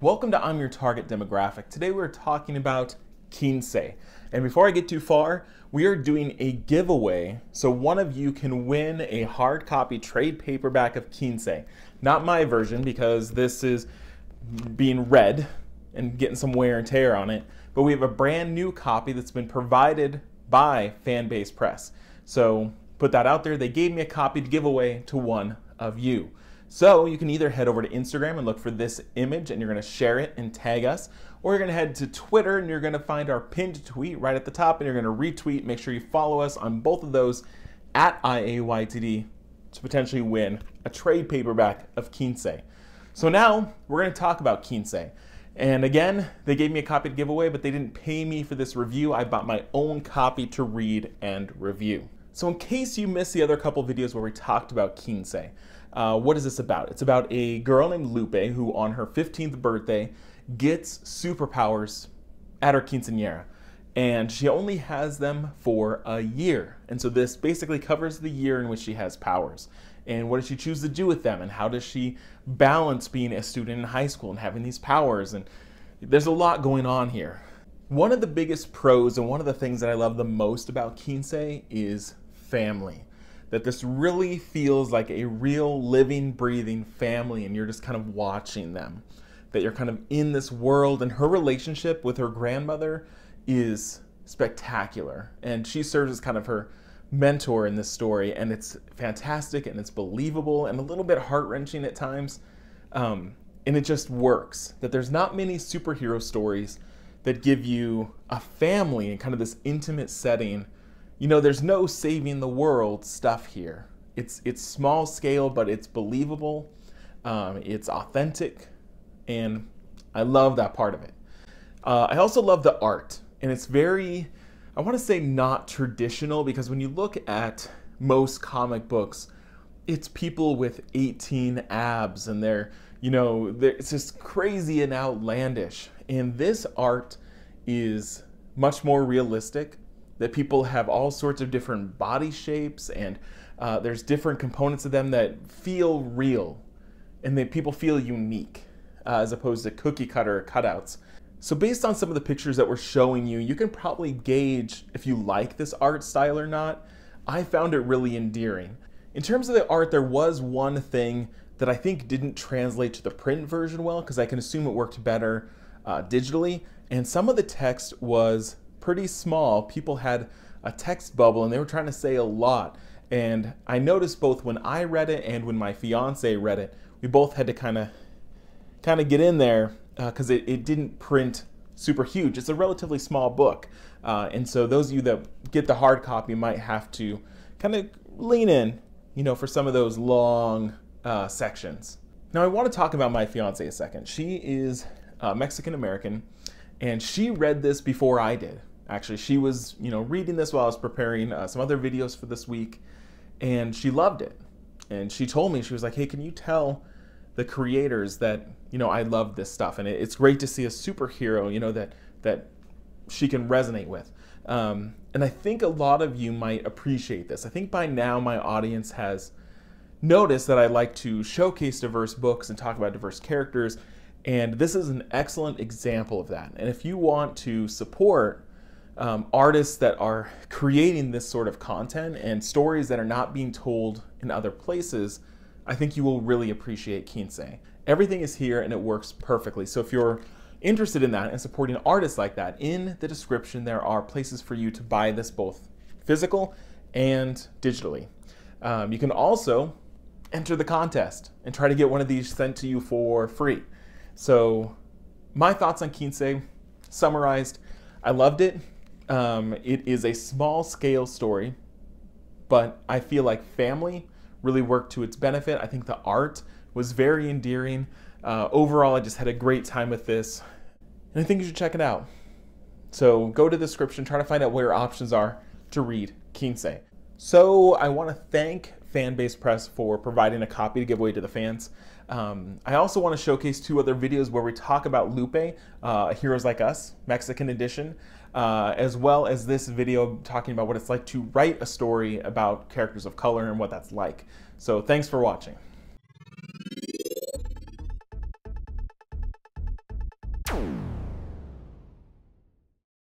Welcome to I'm Your Target Demographic. Today we're talking about Quince. And before I get too far, we are doing a giveaway so one of you can win a hard copy trade paperback of Quince. Not my version because this is being read and getting some wear and tear on it, but we have a brand new copy that's been provided by Fanbase Press. So put that out there. They gave me a copy to give away to one of you. So you can either head over to Instagram and look for this image and you're going to share it and tag us, or you're going to head to Twitter and you're going to find our pinned tweet right at the top and you're going to retweet. Make sure you follow us on both of those at IAYTD to potentially win a trade paperback of Quince. So now we're going to talk about Quince. And again, they gave me a copy to give away, but they didn't pay me for this review. I bought my own copy to read and review. So in case you missed the other couple videos where we talked about Quince, what is this about? It's about a girl named Lupe who on her 15th birthday gets superpowers at her quinceañera. And she only has them for a year. And so this basically covers the year in which she has powers. And what does she choose to do with them? And how does she balance being a student in high school and having these powers? And there's a lot going on here. One of the biggest pros and one of the things that I love the most about Quince is family. That this really feels like a real living, breathing family and you're just kind of watching them. That you're kind of in this world, and her relationship with her grandmother is spectacular. And she serves as kind of her mentor in this story, and it's fantastic and it's believable and a little bit heart-wrenching at times. And it just works. That there's not many superhero stories that give you a family in kind of this intimate setting. You know, there's no saving the world stuff here. It's small scale, but it's believable. It's authentic, and I love that part of it. I also love the art, and it's very, I want to say not traditional, because when you look at most comic books, it's people with 18 abs, and it's just crazy and outlandish. And this art is much more realistic. That people have all sorts of different body shapes, and there's different components of them that feel real, and that people feel unique, as opposed to cookie cutter cutouts. So based on some of the pictures that we're showing you, you can probably gauge if you like this art style or not. I found it really endearing. In terms of the art, there was one thing that I think didn't translate to the print version well, because I can assume it worked better digitally, and some of the text was pretty small. People had a text bubble and they were trying to say a lot. And I noticed both when I read it and when my fiance read it, we both had to kind of get in there because it didn't print super huge. It's a relatively small book. And so those of you that get the hard copy might have to kind of lean in, for some of those long sections. Now I want to talk about my fiance a second. She is Mexican-American, and she read this before I did. Actually, she was, reading this while I was preparing some other videos for this week, and she loved it. And she told me, she was like, hey, can you tell the creators that, I love this stuff, and it's great to see a superhero, that she can resonate with. And I think a lot of you might appreciate this. I think by now my audience has noticed that I like to showcase diverse books and talk about diverse characters, and this is an excellent example of that. And if you want to support artists that are creating this sort of content and stories that are not being told in other places, I think you will really appreciate Quince. Everything is here and it works perfectly. So if you're interested in that and supporting artists like that, in the description there are places for you to buy this both physical and digitally. You can also enter the contest and try to get one of these sent to you for free. So my thoughts on Quince summarized: I loved it. It is a small scale story, but I feel like family really worked to its benefit. I think the art was very endearing. Overall, I just had a great time with this, and I think you should check it out. So go to the description, try to find out where options are to read Quince. So I want to thank Fanbase Press for providing a copy to give away to the fans. I also want to showcase 2 other videos where we talk about Lupe, Heroes Like Us, Mexican edition, as well as this video talking about what it's like to write a story about characters of color and what that's like. So thanks for watching.